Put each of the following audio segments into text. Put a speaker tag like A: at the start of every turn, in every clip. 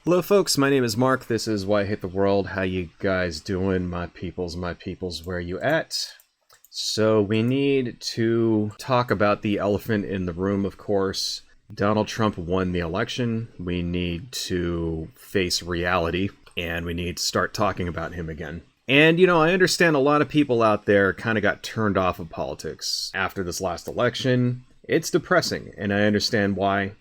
A: Hello folks, my name is Mark, this is Why I Hate the World. How you guys doing? My peoples, where you at? So we need to talk about the elephant in the room, of course. Donald Trump won the election. We need to face reality, and we need to start talking about him again. And, I understand a lot of people out there kind of got turned off of politics after this last election. It's depressing, and I understand why.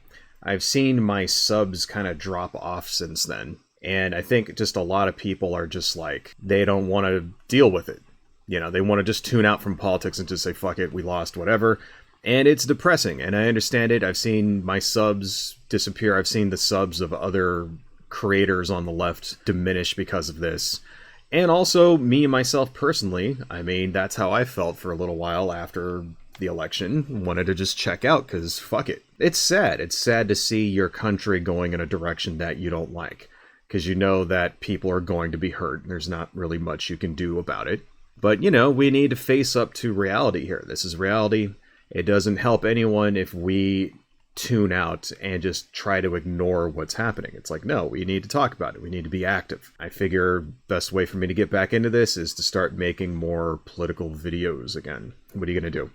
A: I've seen my subs kind of drop off since then. And I think just a lot of people are just like, they don't want to deal with it. They want to just tune out from politics and just say, fuck it, we lost, whatever. And it's depressing, and I understand it. I've seen my subs disappear. I've seen the subs of other creators on the left diminish because of this. And also, me and myself personally, that's how I felt for a little while after the election. Wanted to just check out, because fuck it. It's sad. It's sad to see your country going in a direction that you don't like, because you know that people are going to be hurt. There's not really much you can do about it. But, we need to face up to reality here. This is reality. It doesn't help anyone if we tune out and just try to ignore what's happening. It's like, no, we need to talk about it. We need to be active. I figure best way for me to get back into this is to start making more political videos again. What are you going to do?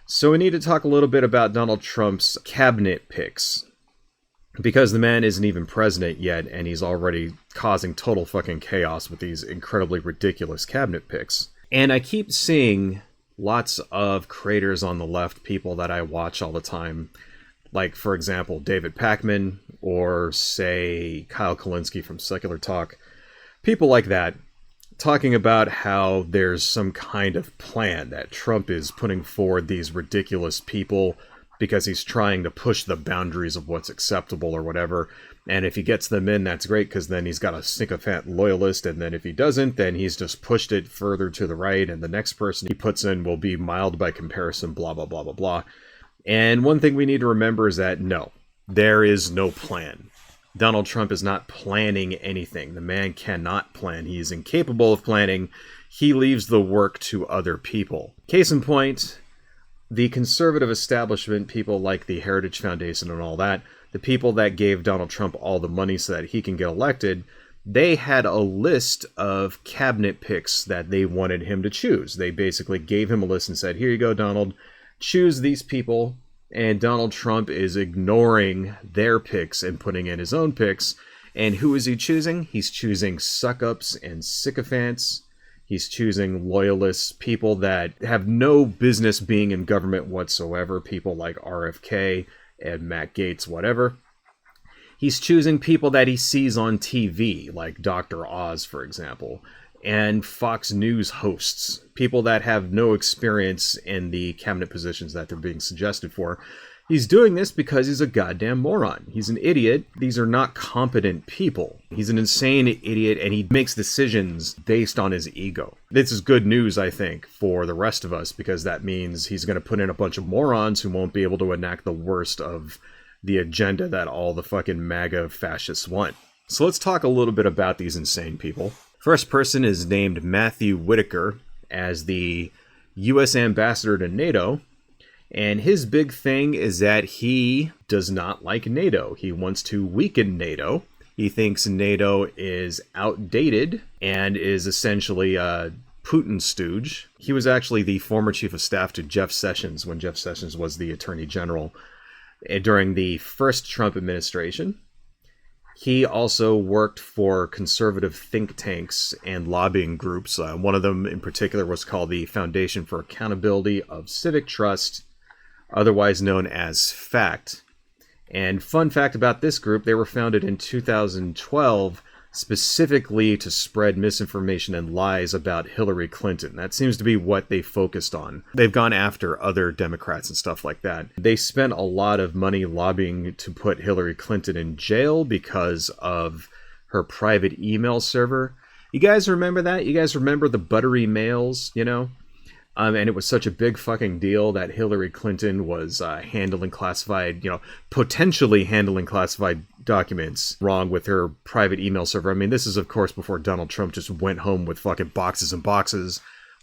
A: So we need to talk a little bit about Donald Trump's cabinet picks, because the man isn't even president yet, and he's already causing total fucking chaos with these incredibly ridiculous cabinet picks. And I keep seeing lots of creators on the left, people that I watch all the time, like, for example, David Pakman, or, say, Kyle Kulinski from Secular Talk, people like that, talking about how there's some kind of plan that Trump is putting forward these ridiculous people because he's trying to push the boundaries of what's acceptable or whatever. And if he gets them in, that's great, because then he's got a sycophant loyalist. And then if he doesn't, then he's just pushed it further to the right. And the next person he puts in will be mild by comparison, blah, blah, blah, blah, blah. And one thing we need to remember is that, no, there is no plan. Donald Trump is not planning anything. The man cannot plan. He is incapable of planning. He leaves the work to other people. Case in point, the conservative establishment, people like the Heritage Foundation and all that, the people that gave Donald Trump all the money so that he can get elected, they had a list of cabinet picks that they wanted him to choose. They basically gave him a list and said, here you go, Donald, choose these people. And Donald Trump is ignoring their picks and putting in his own picks. And who is he choosing? He's choosing suck-ups and sycophants. He's choosing loyalists, people that have no business being in government whatsoever, people like RFK and Matt Gaetz, whatever. He's choosing people that he sees on TV, like Dr. Oz, for example, and Fox News hosts, people that have no experience in the cabinet positions that they're being suggested for. He's doing this because he's a goddamn moron. He's an idiot. These are not competent people. He's an insane idiot, and he makes decisions based on his ego. This is good news, I think, for the rest of us, because that means he's going to put in a bunch of morons who won't be able to enact the worst of the agenda that all the fucking MAGA fascists want. So let's talk a little bit about these insane people. First person is named Matthew Whitaker as the U.S. ambassador to NATO. And his big thing is that he does not like NATO. He wants to weaken NATO. He thinks NATO is outdated and is essentially a Putin stooge. He was actually the former chief of staff to Jeff Sessions when Jeff Sessions was the attorney general during the first Trump administration. He also worked for conservative think tanks and lobbying groups. One of them in particular was called the Foundation for Accountability of Civic Trust, otherwise known as FACT. And fun fact about this group, they were founded in 2012 specifically to spread misinformation and lies about Hillary Clinton. That seems to be what they focused on. They've gone after other Democrats and stuff like that. They spent a lot of money lobbying to put Hillary Clinton in jail because of her private email server. You guys remember that? You guys remember the buttery mails, And it was such a big fucking deal that Hillary Clinton was handling classified, potentially handling classified documents wrong with her private email server. This is, of course, before Donald Trump just went home with fucking boxes and boxes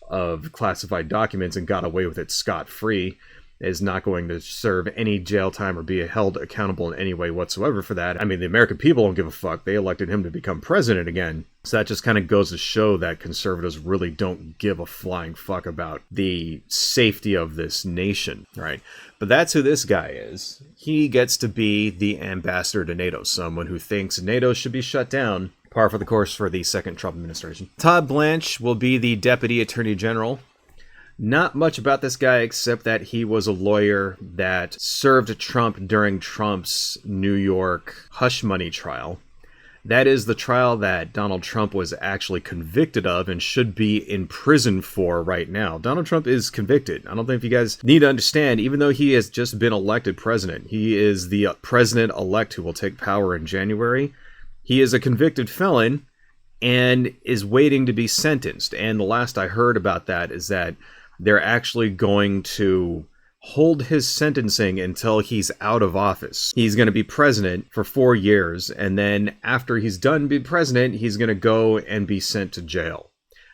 A: of classified documents and got away with it scot-free. is not going to serve any jail time or be held accountable in any way whatsoever for that. I mean, the American people don't give a fuck. They elected him to become president again. So that just kind of goes to show that conservatives really don't give a flying fuck about the safety of this nation, right? But that's who this guy is. He gets to be the ambassador to NATO, someone who thinks NATO should be shut down. Par for the course for the second Trump administration. Todd Blanche will be the Deputy Attorney General. Not much about this guy except that he was a lawyer that served Trump during Trump's New York hush money trial. That is the trial that Donald Trump was actually convicted of and should be in prison for right now. Donald Trump is convicted. I don't think you guys need to understand, even though he has just been elected president, he is the president-elect who will take power in January. He is a convicted felon and is waiting to be sentenced. And the last I heard about that is that they're actually going to hold his sentencing until he's out of office. He's going to be president for 4 years, and then after he's done being president, he's going to go and be sent to jail.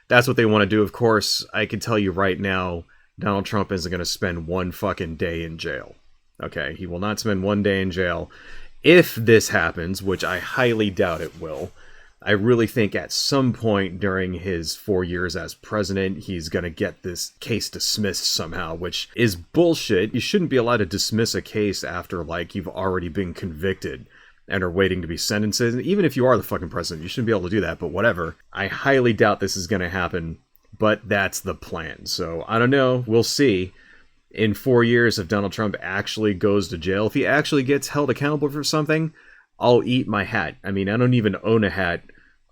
A: That's what they want to do. Of course, I can tell you right now, Donald Trump isn't going to spend one fucking day in jail. Okay, he will not spend one day in jail. If this happens, which I highly doubt it will, I really think at some point during his 4 years as president, he's going to get this case dismissed somehow, which is bullshit. You shouldn't be allowed to dismiss a case after, like, you've already been convicted and are waiting to be sentenced. Even if you are the fucking president, you shouldn't be able to do that, but whatever. I highly doubt this is going to happen, but that's the plan. So, I don't know. We'll see. In 4 years, if Donald Trump actually goes to jail, if he actually gets held accountable for something, I'll eat my hat. I mean, I don't even own a hat.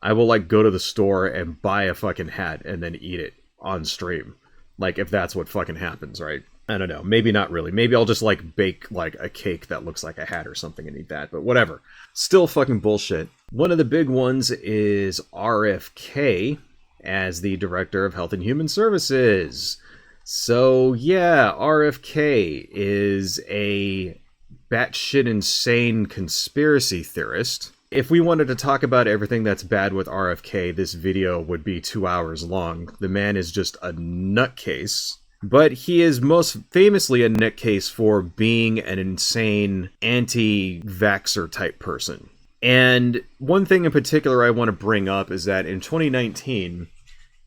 A: I will, like, go to the store and buy a fucking hat and then eat it on stream. Like, if that's what fucking happens, right? I don't know. Maybe not really. Maybe I'll just, like, bake, like, a cake that looks like a hat or something and eat that. But whatever. Still fucking bullshit. One of the big ones is RFK as the Director of Health and Human Services. So, yeah, RFK is a batshit insane conspiracy theorist. If we wanted to talk about everything that's bad with RFK, this video would be 2 hours long. The man is just a nutcase. But he is most famously a nutcase for being an insane anti-vaxxer type person. And one thing in particular I want to bring up is that in 2019,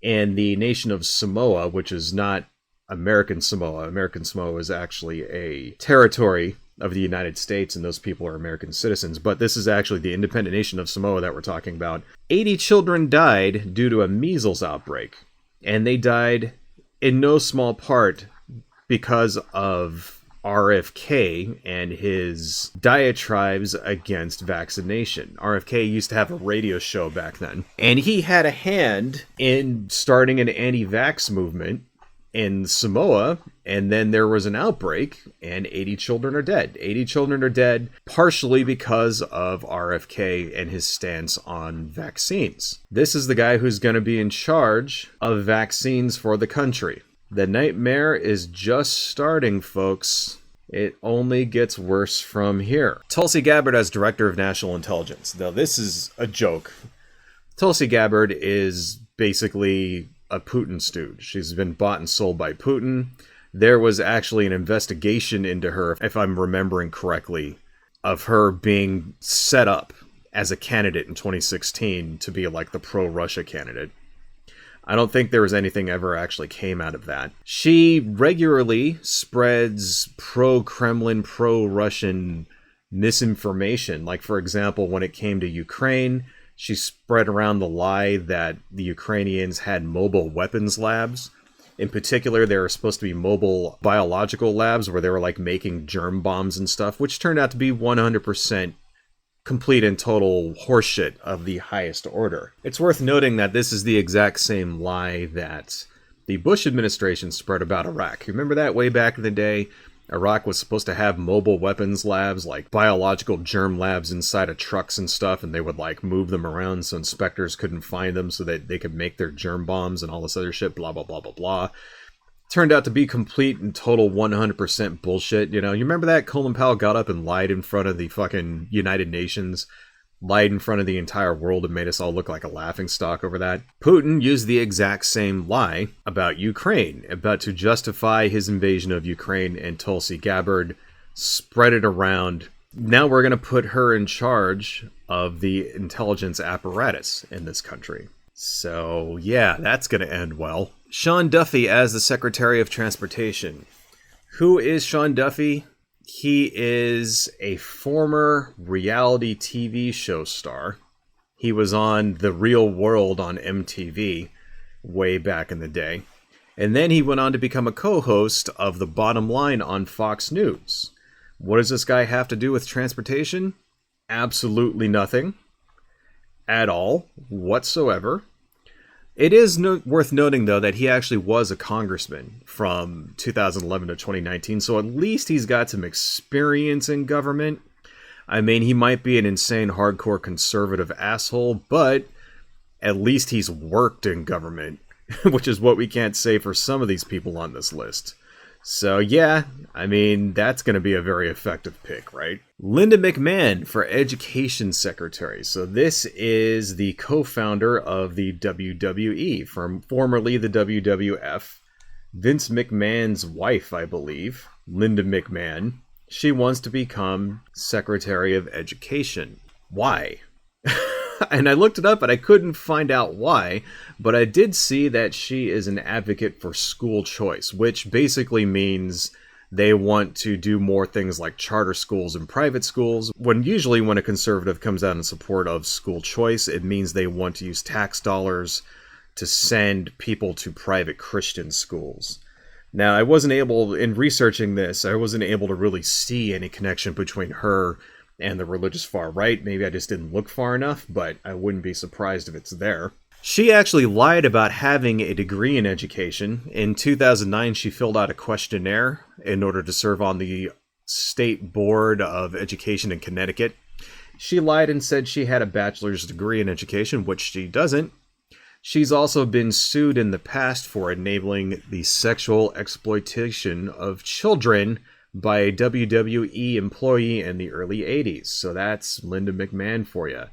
A: in the nation of Samoa, which is not American Samoa is actually a territory of the United States, and those people are American citizens, but this is actually the independent nation of Samoa that we're talking about. 80 children died due to a measles outbreak, and they died in no small part because of RFK and his diatribes against vaccination. RFK used to have a radio show back then, and he had a hand in starting an anti-vax movement in Samoa, and then there was an outbreak, and 80 children are dead. 80 children are dead, partially because of RFK and his stance on vaccines. This is the guy who's going to be in charge of vaccines for the country. The nightmare is just starting, folks. It only gets worse from here. Tulsi Gabbard as Director of National Intelligence. Now, this is a joke. Tulsi Gabbard is basically a Putin stooge. She's been bought and sold by Putin. There was actually an investigation into her, if I'm remembering correctly, of her being set up as a candidate in 2016 to be like the pro-Russia candidate. I don't think there was anything ever actually came out of that. She regularly spreads pro-Kremlin, pro-Russian misinformation. Like, for example, when it came to Ukraine, she spread around the lie that the Ukrainians had mobile weapons labs. In particular, there were supposed to be mobile biological labs where they were like making germ bombs and stuff, which turned out to be 100% complete and total horseshit of the highest order. It's worth noting that this is the exact same lie that the Bush administration spread about Iraq. Remember that way back in the day? Iraq was supposed to have mobile weapons labs, like biological germ labs inside of trucks and stuff, and they would like move them around so inspectors couldn't find them so that they could make their germ bombs and all this other shit, blah, blah, blah, blah, blah. Turned out to be complete and total 100% bullshit. You know, you remember that Colin Powell got up and lied in front of the fucking United Nations lied in front of the entire world and made us all look like a laughingstock over that. Putin used the exact same lie about Ukraine, about to justify his invasion of Ukraine, and Tulsi Gabbard spread it around. Now we're going to put her in charge of the intelligence apparatus in this country. So yeah, that's going to end well. Sean Duffy as the Secretary of Transportation. Who is Sean Duffy? He is a former reality TV show star. He was on The Real World on MTV way back in the day. And then he went on to become a co-host of The Bottom Line on Fox News. What does this guy have to do with transportation? Absolutely nothing. At all. Whatsoever. It is worth noting, though, that he actually was a congressman from 2011 to 2019, so at least he's got some experience in government. I mean, he might be an insane, hardcore conservative asshole, but at least he's worked in government, which is what we can't say for some of these people on this list. So yeah, I mean, that's going to be a very effective pick, right? Linda McMahon for Education Secretary. So this is the co-founder of the WWE, formerly the WWF. Vince McMahon's wife, I believe, Linda McMahon. She wants to become Secretary of Education. Why? And I looked it up, but I couldn't find out why. But I did see that she is an advocate for school choice, which basically means they want to do more things like charter schools and private schools. Usually when a conservative comes out in support of school choice, it means they want to use tax dollars to send people to private Christian schools. Now, in researching this, I wasn't able to really see any connection between her and the religious far right. Maybe I just didn't look far enough, but I wouldn't be surprised if it's there. She actually lied about having a degree in education. In 2009, she filled out a questionnaire in order to serve on the State Board of Education in Connecticut. She lied and said she had a bachelor's degree in education, which she doesn't. She's also been sued in the past for enabling the sexual exploitation of children by a WWE employee in the early 80s. So that's Linda McMahon for you.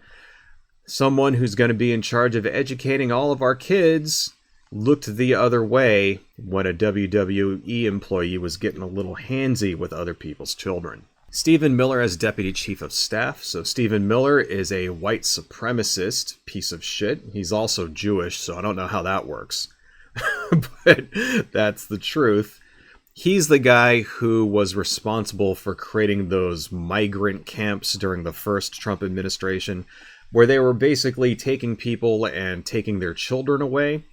A: Someone who's going to be in charge of educating all of our kids looked the other way when a WWE employee was getting a little handsy with other people's children. Stephen Miller as Deputy Chief of Staff. So Stephen Miller is a white supremacist piece of shit. He's also Jewish, so I don't know how that works. But that's the truth. He's the guy who was responsible for creating those migrant camps during the first Trump administration, where they were basically taking people and taking their children away.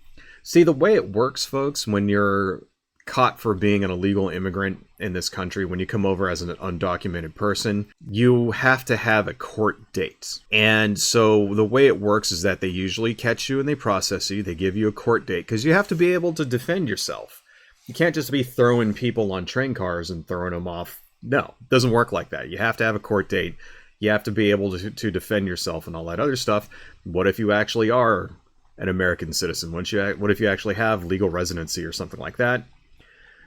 A: See, the way it works, folks, when you're caught for being an illegal immigrant in this country, when you come over as an undocumented person, you have to have a court date. And so the way it works is that they usually catch you and they process you. They give you a court date because you have to be able to defend yourself. You can't just be throwing people on train cars and throwing them off. No, it doesn't work like that. You have to have a court date. You have to be able to defend yourself and all that other stuff. What if you actually are an American citizen? What if you actually have legal residency or something like that?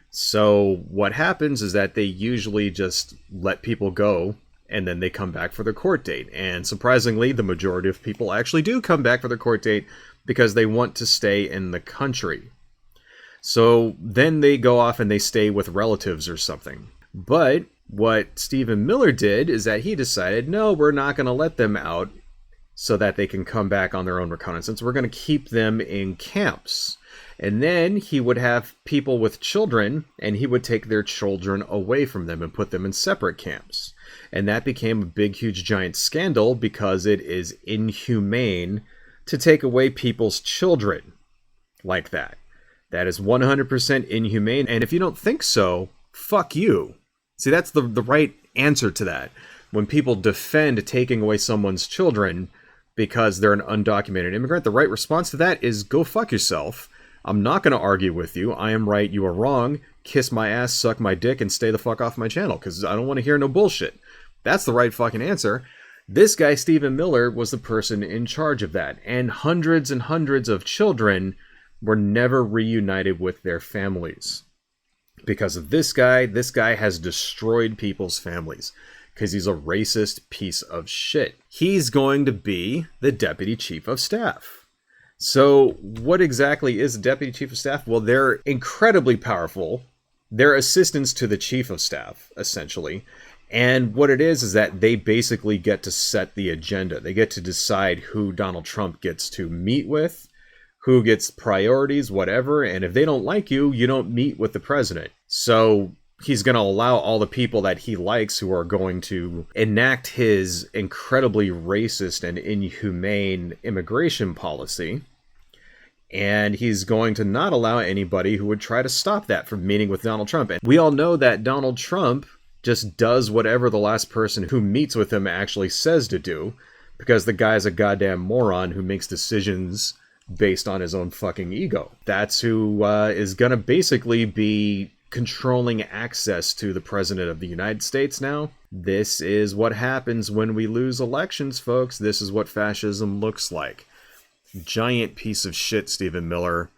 A: So what happens is that they usually just let people go and then they come back for their court date. And surprisingly, the majority of people actually do come back for their court date because they want to stay in the country. So then they go off and they stay with relatives or something. But what Stephen Miller did is that he decided, no, we're not going to let them out so that they can come back on their own reconnaissance. We're going to keep them in camps. And then he would have people with children, and he would take their children away from them and put them in separate camps. And that became a big, huge, giant scandal because it is inhumane to take away people's children like that. That is 100% inhumane. And if you don't think so, fuck you. See, that's the right answer to that. When people defend taking away someone's children because they're an undocumented immigrant, the right response to that is go fuck yourself. I'm not going to argue with you. I am right, you are wrong. Kiss my ass, suck my dick, and stay the fuck off my channel because I don't want to hear no bullshit. That's the right fucking answer. This guy, Stephen Miller, was the person in charge of that. And hundreds of children were never reunited with their families. Because of this guy has destroyed people's families. because he's a racist piece of shit. He's going to be the deputy chief of staff. So what exactly is the deputy chief of staff? Well, they're incredibly powerful. They're assistants to the chief of staff, essentially. And what it is that they basically get to set the agenda. They get to decide who Donald Trump gets to meet with, who gets priorities, whatever. And if they don't like you, you don't meet with the president. So he's going to allow all the people that he likes who are going to enact his incredibly racist and inhumane immigration policy. And he's going to not allow anybody who would try to stop that from meeting with Donald Trump. And we all know that Donald Trump just does whatever the last person who meets with him actually says to do, because the guy's a goddamn moron who makes decisions based on his own fucking ego. That's who is going to basically be controlling access to the president of the United States now. This is what happens when we lose elections, folks. This is what fascism looks like. Giant piece of shit, Stephen Miller.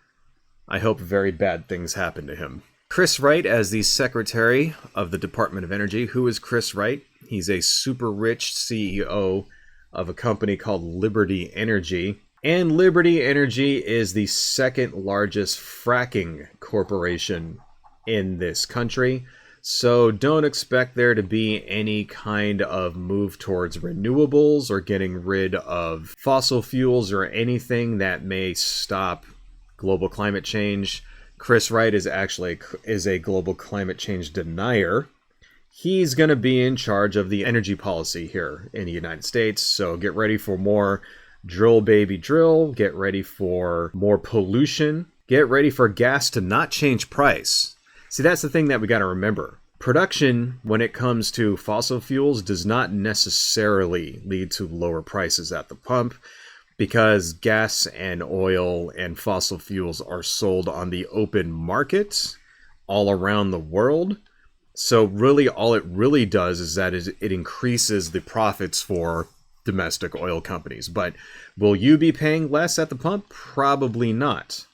A: I hope very bad things happen to him. Chris Wright as the Secretary of the Department of Energy. Who is Chris Wright? He's a super rich CEO of a company called Liberty Energy. And Liberty Energy is the second largest fracking corporation in this country. So don't expect there to be any kind of move towards renewables or getting rid of fossil fuels or anything that may stop global climate change. Chris Wright is a global climate change denier. He's going to be in charge of the energy policy here in the United States. So get ready for more drill, baby, drill. Get ready for more pollution. Get ready for gas to not change price. See, that's the thing that we got to remember. Production, when it comes to fossil fuels, does not necessarily lead to lower prices at the pump, because gas and oil and fossil fuels are sold on the open market all around the world. So really, all it really does is that it increases the profits for domestic oil companies. But will you be paying less at the pump? Probably not,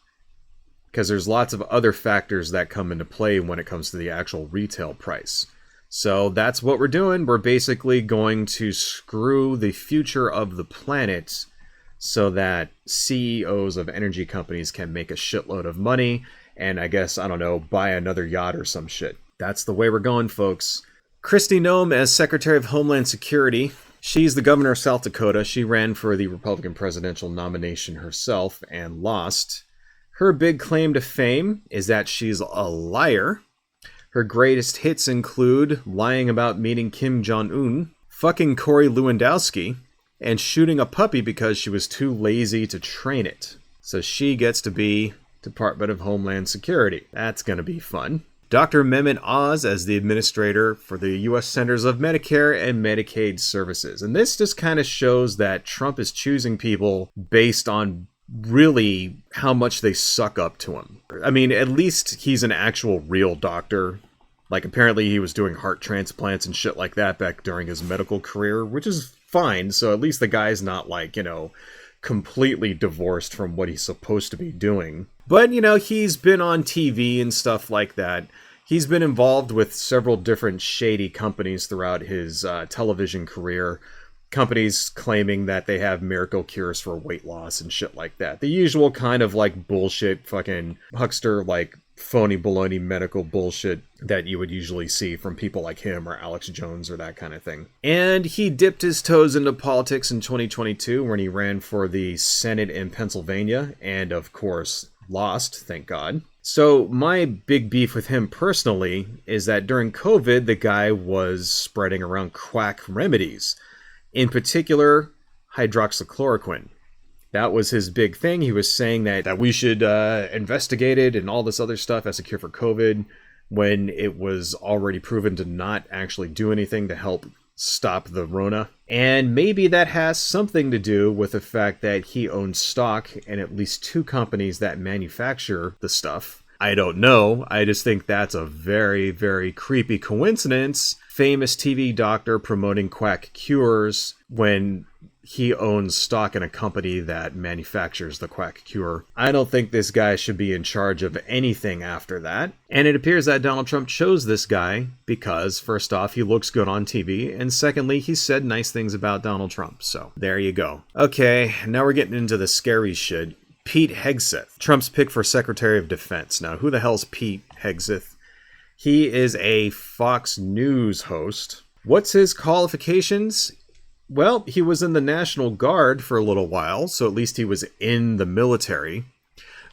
A: because there's lots of other factors that come into play when it comes to the actual retail price. So that's what we're doing. We're basically going to screw the future of the planet so that CEOs of energy companies can make a shitload of money and, I guess, I don't know, buy another yacht or some shit. That's the way we're going, folks. Kristi Noem as Secretary of Homeland Security. She's the governor of South Dakota. She ran for the Republican presidential nomination herself and lost. Her big claim to fame is that she's a liar. Her greatest hits include lying about meeting Kim Jong-un, fucking Corey Lewandowski, and shooting a puppy because she was too lazy to train it. So she gets to be Department of Homeland Security. That's going to be fun. Dr. Mehmet Oz as the administrator for the U.S. Centers of Medicare and Medicaid Services. And this just kind of shows that Trump is choosing people based on really how much they suck up to him. I mean, at least he's an actual real doctor. Like, apparently he was doing heart transplants and shit like that back during his medical career, which is fine. So at least the guy's not, like, you know, completely divorced from what he's supposed to be doing. But, you know, he's been on TV and stuff like that. He's been involved with several different shady companies throughout his television career. Companies claiming that they have miracle cures for weight loss and shit like that. The usual kind of, like, bullshit fucking huckster, like, phony baloney medical bullshit that you would usually see from people like him or Alex Jones or that kind of thing. And he dipped his toes into politics in 2022 when he ran for the Senate in Pennsylvania and, of course, lost, thank God. So my big beef with him personally is that during COVID, the guy was spreading around quack remedies. In particular, hydroxychloroquine. That was his big thing. He was saying that we should investigate it and all this other stuff as a cure for COVID, when it was already proven to not actually do anything to help stop the Rona. And maybe that has something to do with the fact that he owns stock in at least 2 companies that manufacture the stuff. I don't know. I just think that's a very, very creepy coincidence. Famous TV doctor promoting quack cures when he owns stock in a company that manufactures the quack cure. I don't think this guy should be in charge of anything after that. And it appears that Donald Trump chose this guy because, first off, he looks good on TV, and secondly, he said nice things about Donald Trump. So, there you go. Okay, now we're getting into the scary shit. Pete Hegseth, Trump's pick for Secretary of Defense. Now, who the hell's Pete Hegseth? He is a Fox News host. What's his qualifications? Well, he was in the National Guard for a little while, so at least he was in the military.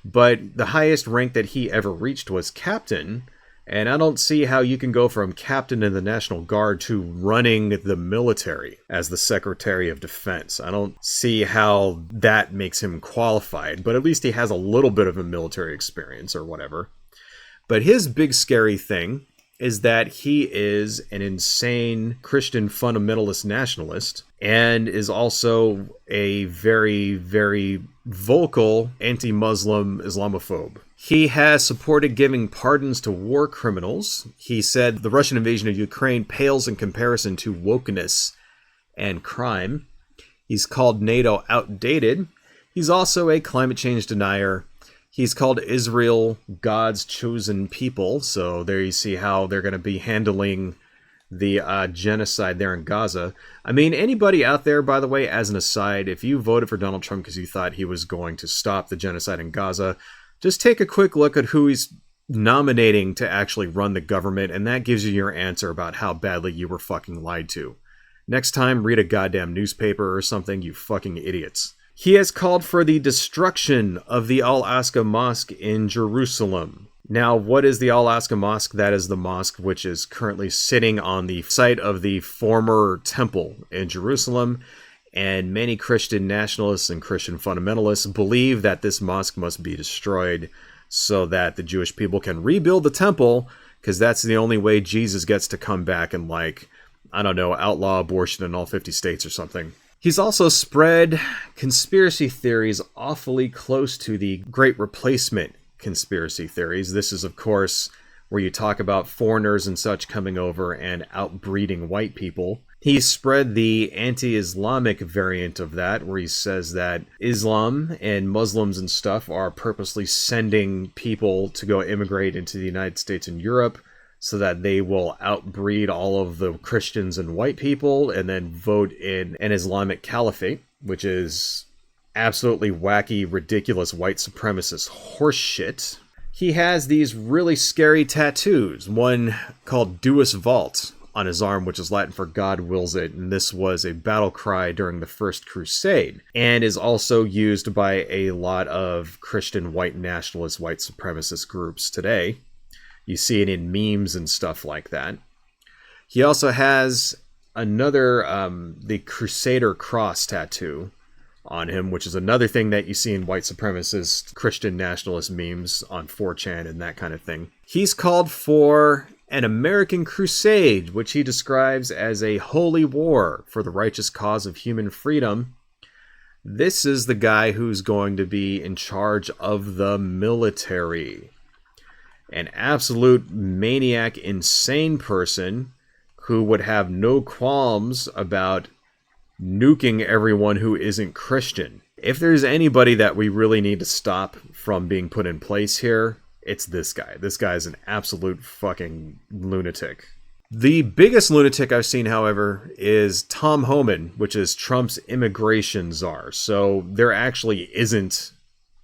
A: But the highest rank that he ever reached was captain, and I don't see how you can go from captain in the National Guard to running the military as the Secretary of Defense. I don't see how that makes him qualified, but at least he has a little bit of a military experience or whatever. But his big scary thing is that he is an insane Christian fundamentalist nationalist and is also a very, very vocal anti-Muslim Islamophobe. He has supported giving pardons to war criminals. He said the Russian invasion of Ukraine pales in comparison to wokeness and crime. He's called NATO outdated. He's also a climate change denier. He's called Israel God's chosen people, so there you see how they're going to be handling the genocide there in Gaza. I mean, anybody out there, by the way, as an aside, if you voted for Donald Trump because you thought he was going to stop the genocide in Gaza, just take a quick look at who he's nominating to actually run the government, and that gives you your answer about how badly you were fucking lied to. Next time, read a goddamn newspaper or something, you fucking idiots. He has called for the destruction of the Al-Aqsa Mosque in Jerusalem. Now, what is the Al-Aqsa Mosque? That is the mosque which is currently sitting on the site of the former temple in Jerusalem, and many Christian nationalists and Christian fundamentalists believe that this mosque must be destroyed so that the Jewish people can rebuild the temple, because that's the only way Jesus gets to come back and, like, I don't know, outlaw abortion in all 50 states or something. He's also spread conspiracy theories awfully close to the Great Replacement conspiracy theories. This is, of course, where you talk about foreigners and such coming over and outbreeding white people. He spread the anti-Islamic variant of that, where he says that Islam and Muslims and stuff are purposely sending people to go immigrate into the United States and Europe so that they will outbreed all of the Christians and white people and then vote in an Islamic caliphate, which is absolutely wacky, ridiculous white supremacist horseshit. He has these really scary tattoos, one called Deus Vult on his arm, which is Latin for God wills it, and this was a battle cry during the First Crusade, and is also used by a lot of Christian white nationalist, white supremacist groups today. You see it in memes and stuff like that. He also has another, the Crusader Cross tattoo on him, which is another thing that you see in white supremacist Christian nationalist memes on 4chan and that kind of thing. He's called for an American crusade, which he describes as a holy war for the righteous cause of human freedom. This is the guy who's going to be in charge of the military. An absolute maniac, insane person who would have no qualms about nuking everyone who isn't Christian. If there's anybody that we really need to stop from being put in place here, it's this guy. This guy is an absolute fucking lunatic. The biggest lunatic I've seen, however, is Tom Homan, which is Trump's immigration czar. So there actually isn't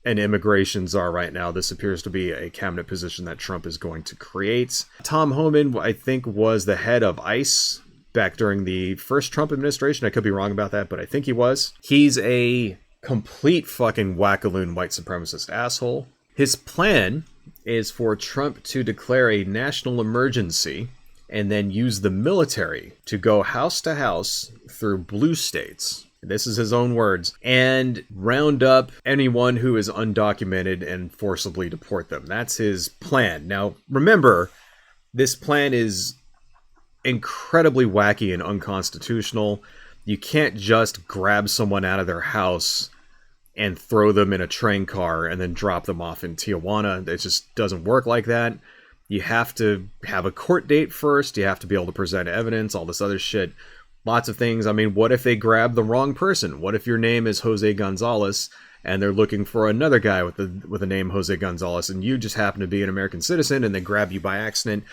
A: an immigration czar right now. This appears to be a cabinet position that Trump is going to create. Tom Homan, I think, was the head of ICE back during the first Trump administration. I could be wrong about that, but I think he was. He's a complete fucking wackaloon white supremacist asshole. His plan is for Trump to declare a national emergency and then use the military to go house to house through blue states. This is his own words, and round up anyone who is undocumented and forcibly deport them. That's his plan. Now, remember, this plan is incredibly wacky and unconstitutional. You can't just grab someone out of their house and throw them in a train car and then drop them off in Tijuana. It just doesn't work like that. You have to have a court date first. You have to be able to present evidence, all this other shit. Lots of things. I mean, what if they grab the wrong person? What if your name is Jose Gonzalez and they're looking for another guy with the name Jose Gonzalez, and you just happen to be an American citizen and they grab you by accident?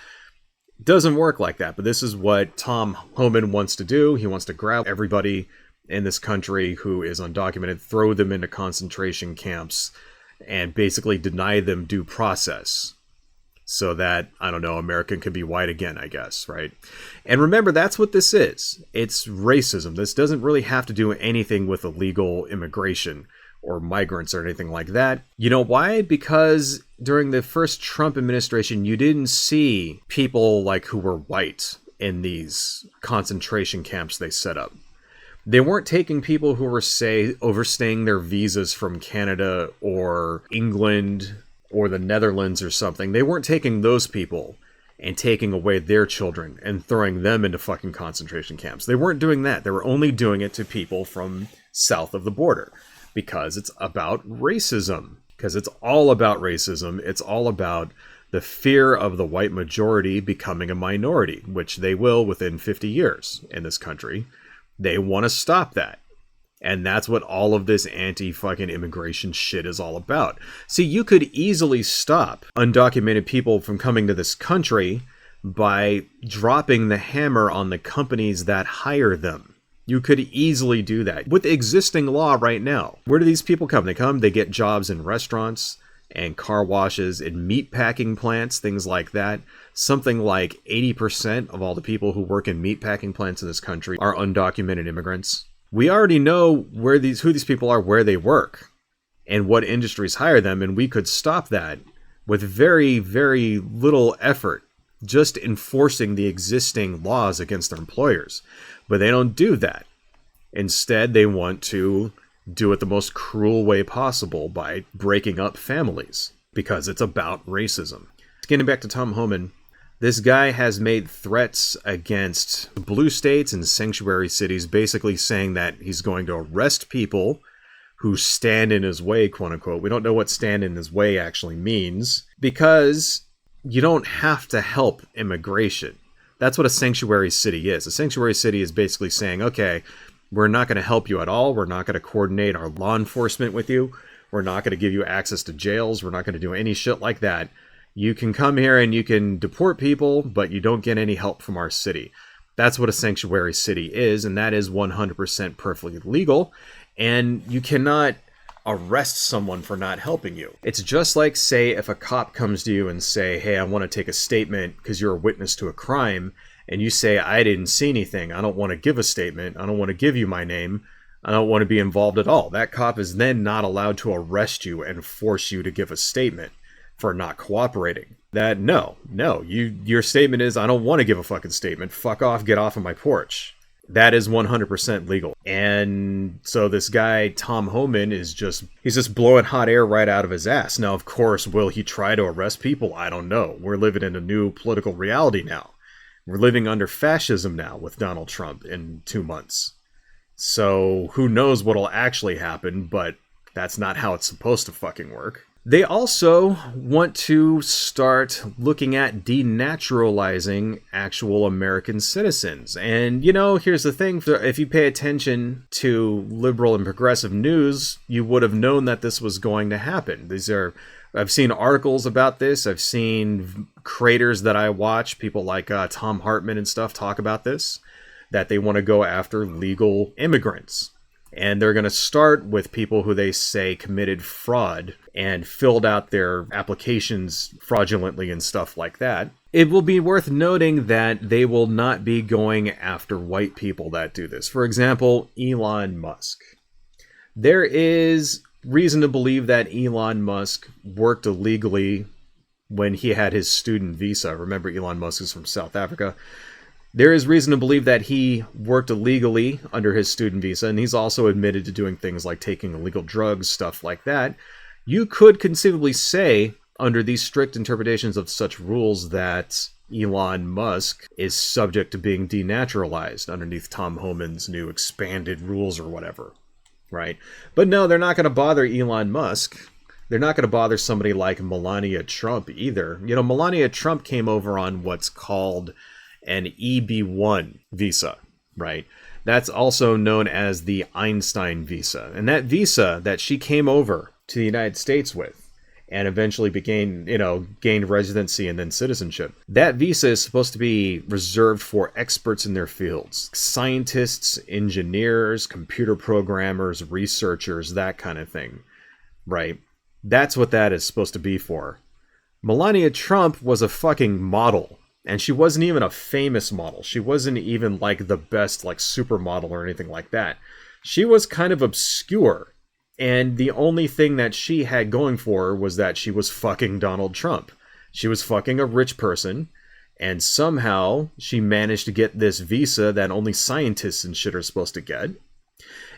A: Doesn't work like that, but this is what Tom Homan wants to do. He wants to grab everybody in this country who is undocumented, throw them into concentration camps, and basically deny them due process so that, I don't know, America can be white again, I guess, right? And remember, that's what this is. It's racism. This doesn't really have to do anything with illegal immigration or migrants or anything like that. You know why? Because during the first Trump administration, you didn't see people like who were white in these concentration camps they set up. They weren't taking people who were, say, overstaying their visas from Canada or England or the Netherlands or something. They weren't taking those people and taking away their children and throwing them into fucking concentration camps. They weren't doing that. They were only doing it to people from south of the border. Because it's about racism. Because it's all about racism. It's all about the fear of the white majority becoming a minority, which they will within 50 years in this country. They want to stop that. And that's what all of this anti-fucking immigration shit is all about. See, you could easily stop undocumented people from coming to this country by dropping the hammer on the companies that hire them. You could easily do that with existing law right now. Where do these people come? They get jobs in restaurants and car washes and meat packing plants, things like that. Something like 80% of all the people who work in meat packing plants in this country are undocumented immigrants. We already know who these people are, where they work, and what industries hire them, and we could stop that with very, very little effort, just enforcing the existing laws against their employers. But they don't do that. Instead, they want to do it the most cruel way possible by breaking up families, because it's about racism. Getting back to Tom Homan, this guy has made threats against blue states and sanctuary cities, basically saying that he's going to arrest people who stand in his way, quote unquote. We don't know what stand in his way actually means, because you don't have to help immigration. That's what a sanctuary city is. A sanctuary city is basically saying, okay, we're not going to help you at all. We're not going to coordinate our law enforcement with you. We're not going to give you access to jails. We're not going to do any shit like that. You can come here and you can deport people, but you don't get any help from our city. That's what a sanctuary city is, and that is 100% perfectly legal. And you cannot arrest someone for not helping you. It's just like, say, if a cop comes to you and say, hey, I want to take a statement because you're a witness to a crime, and you say, I didn't see anything, I don't want to give a statement, I don't want to give you my name, I don't want to be involved at all. That cop is then not allowed to arrest you and force you to give a statement for not cooperating. Your statement is, I don't want to give a fucking statement, fuck off, get off of my porch. That is 100% legal. And so this guy, Tom Homan, he's just blowing hot air right out of his ass. Now, of course, will he try to arrest people? I don't know. We're living in a new political reality now. We're living under fascism now with Donald Trump in 2 months. So who knows what'll actually happen, but that's not how it's supposed to fucking work. They also want to start looking at denaturalizing actual American citizens. And, here's the thing. If you pay attention to liberal and progressive news, you would have known that this was going to happen. I've seen articles about this. I've seen creators that I watch, people like Tom Hartman and stuff, talk about this, that they want to go after legal immigrants. And they're going to start with people who they say committed fraud and filled out their applications fraudulently and stuff like that. It will be worth noting that they will not be going after white people that do this. For example, Elon Musk. There is reason to believe that Elon Musk worked illegally when he had his student visa. Remember, Elon Musk is from South Africa. There is reason to believe that he worked illegally under his student visa, and he's also admitted to doing things like taking illegal drugs, stuff like that. You could conceivably say, under these strict interpretations of such rules, that Elon Musk is subject to being denaturalized underneath Tom Homan's new expanded rules or whatever, right? But no, they're not going to bother Elon Musk. They're not going to bother somebody like Melania Trump either. Melania Trump came over on what's called an EB-1 visa, right? That's also known as the Einstein visa. And that visa that she came over to the United States with and eventually gained residency and then citizenship. That visa is supposed to be reserved for experts in their fields. Scientists, engineers, computer programmers, researchers, that kind of thing, right? That's what that is supposed to be for. Melania Trump was a fucking model. And she wasn't even a famous model. She wasn't even like the best like supermodel or anything like that. She was kind of obscure. And the only thing that she had going for her was that she was fucking Donald Trump. She was fucking a rich person. And somehow she managed to get this visa that only scientists and shit are supposed to get.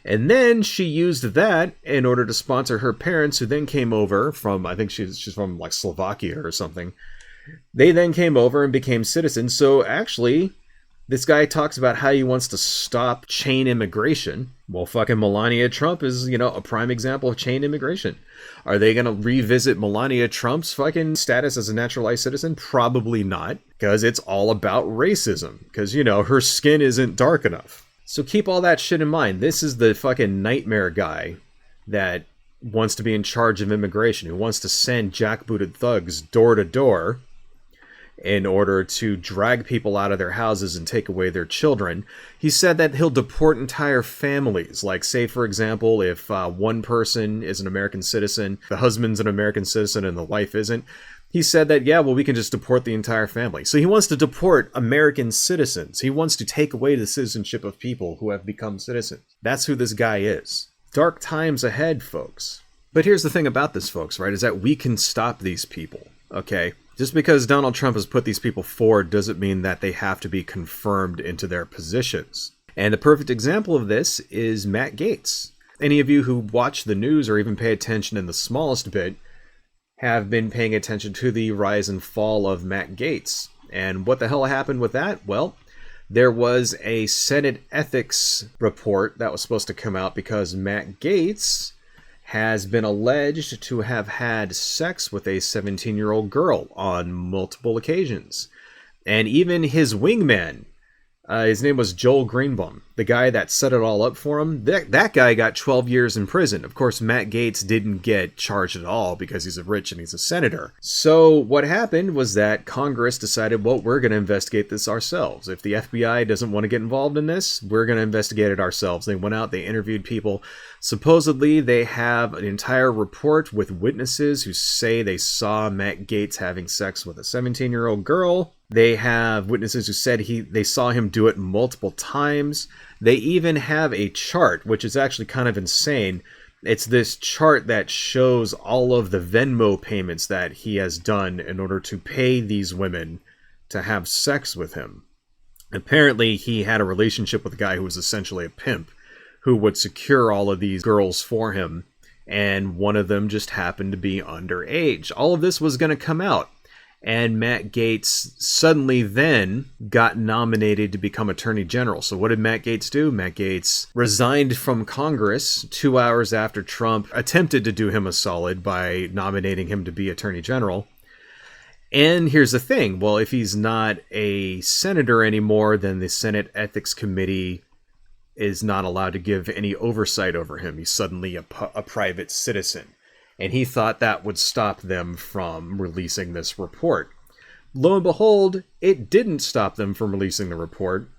A: And then she used that in order to sponsor her parents, who then came over from, I think she's from like Slovakia or something. They then came over and became citizens. So actually, this guy talks about how he wants to stop chain immigration. Well, fucking Melania Trump is, a prime example of chain immigration. Are they going to revisit Melania Trump's fucking status as a naturalized citizen? Probably not, because it's all about racism. Because, her skin isn't dark enough. So keep all that shit in mind. This is the fucking nightmare guy that wants to be in charge of immigration, who wants to send jackbooted thugs door to door in order to drag people out of their houses and take away their children. He said that he'll deport entire families. Like, say, for example, if one person is an American citizen, the husband's an American citizen and the wife isn't, he said that, we can just deport the entire family. So he wants to deport American citizens. He wants to take away the citizenship of people who have become citizens. That's who this guy is. Dark times ahead, folks. But here's the thing about this, folks, right, is that we can stop these people, okay? Just because Donald Trump has put these people forward doesn't mean that they have to be confirmed into their positions. And the perfect example of this is Matt Gaetz. Any of you who watch the news or even pay attention in the smallest bit have been paying attention to the rise and fall of Matt Gaetz. And what the hell happened with that? Well, there was a Senate ethics report that was supposed to come out because Matt Gaetz has been alleged to have had sex with a 17-year-old girl on multiple occasions. And even his wingman, his name was Joel Greenbaum, the guy that set it all up for him, that guy got 12 years in prison. Of course, Matt Gaetz didn't get charged at all because he's rich and he's a senator. So what happened was that Congress decided, well, we're going to investigate this ourselves. If the FBI doesn't want to get involved in this, we're going to investigate it ourselves. They went out, they interviewed people. Supposedly, they have an entire report with witnesses who say they saw Matt Gaetz having sex with a 17-year-old girl. They have witnesses who said they saw him do it multiple times. They even have a chart, which is actually kind of insane. It's this chart that shows all of the Venmo payments that he has done in order to pay these women to have sex with him. Apparently, he had a relationship with a guy who was essentially a pimp, who would secure all of these girls for him, and one of them just happened to be underage. All of this was going to come out, and Matt Gaetz suddenly then got nominated to become Attorney General. So what did Matt Gaetz do? Matt Gaetz resigned from Congress 2 hours after Trump attempted to do him a solid by nominating him to be Attorney General. And here's the thing. Well, if he's not a senator anymore, then the Senate Ethics Committee is not allowed to give any oversight over him. He's suddenly a private citizen. And he thought that would stop them from releasing this report. Lo and behold, it didn't stop them from releasing the report.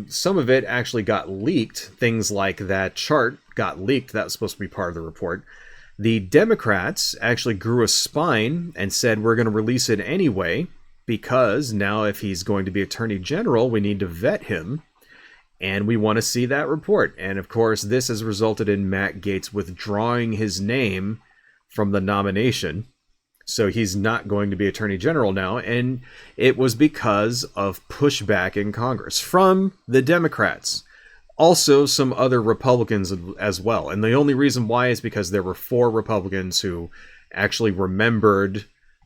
A: Some of it actually got leaked. Things like that chart got leaked. That was supposed to be part of the report. The Democrats actually grew a spine and said, we're going to release it anyway, because now if he's going to be Attorney General, we need to vet him. And we want to see that report. And of course, this has resulted in Matt Gaetz withdrawing his name from the nomination. So he's not going to be Attorney General now. And it was because of pushback in Congress from the Democrats. Also, some other Republicans as well. And the only reason why is because there were 4 Republicans who actually remembered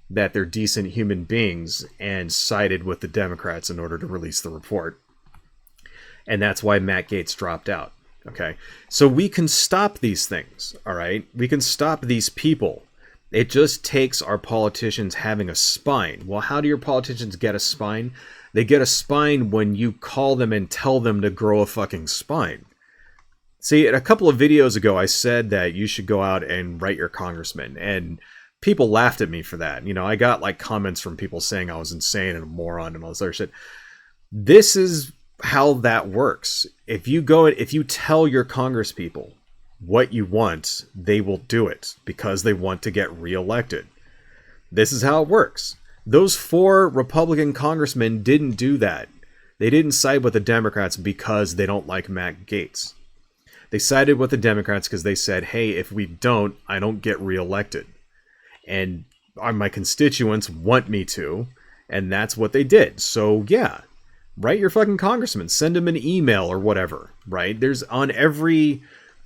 A: that they're decent human beings and sided with the Democrats in order to release the report. And that's why Matt Gaetz dropped out. Okay. So we can stop these things. All right. We can stop these people. It just takes our politicians having a spine. Well, how do your politicians get a spine? They get a spine when you call them and tell them to grow a fucking spine. See, a couple of videos ago, I said that you should go out and write your congressman, and people laughed at me for that. You know, I got like comments from people saying I was insane and a moron and all this other shit. This is how that works. If you tell your congresspeople what you want, they will do it because they want to get reelected. This is how it works. Those 4 Republican congressmen didn't do that. They didn't side with the Democrats because they don't like Matt Gaetz. They sided with the Democrats because they said, hey, if we don't, I don't get reelected. And my constituents want me to, and that's what they did. So yeah, write your fucking congressman, send him an email or whatever, right? There's on every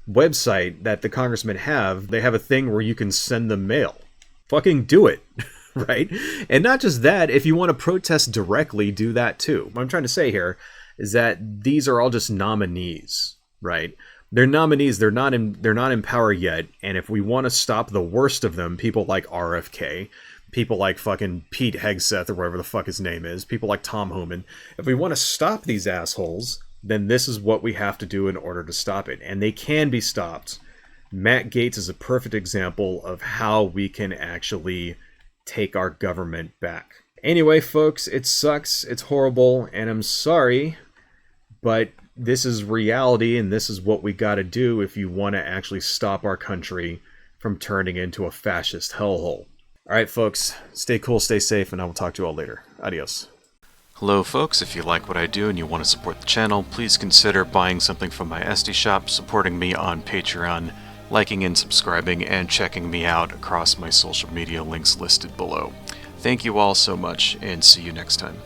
A: website that the congressmen have, they have a thing where you can send them mail. Fucking do it, right? And not just that, if you want to protest directly, do that too. What I'm trying to say here is that these are all just nominees, right? They're nominees, they're not in power yet, and if we want to stop the worst of them, people like RFK, people like fucking Pete Hegseth or whatever the fuck his name is, people like Tom Hooman, if we want to stop these assholes, then this is what we have to do in order to stop it. And they can be stopped. Matt Gaetz is a perfect example of how we can actually take our government back. Anyway, folks, it sucks, it's horrible, and I'm sorry, but this is reality, and this is what we gotta do if you want to actually stop our country from turning into a fascist hellhole. Alright, folks, stay cool, stay safe, and I will talk to you all later. Adios. Hello, folks. If you like what I do and you want to support the channel, please consider buying something from my Etsy shop, supporting me on Patreon, liking and subscribing, and checking me out across my social media links listed below. Thank you all so much, and see you next time.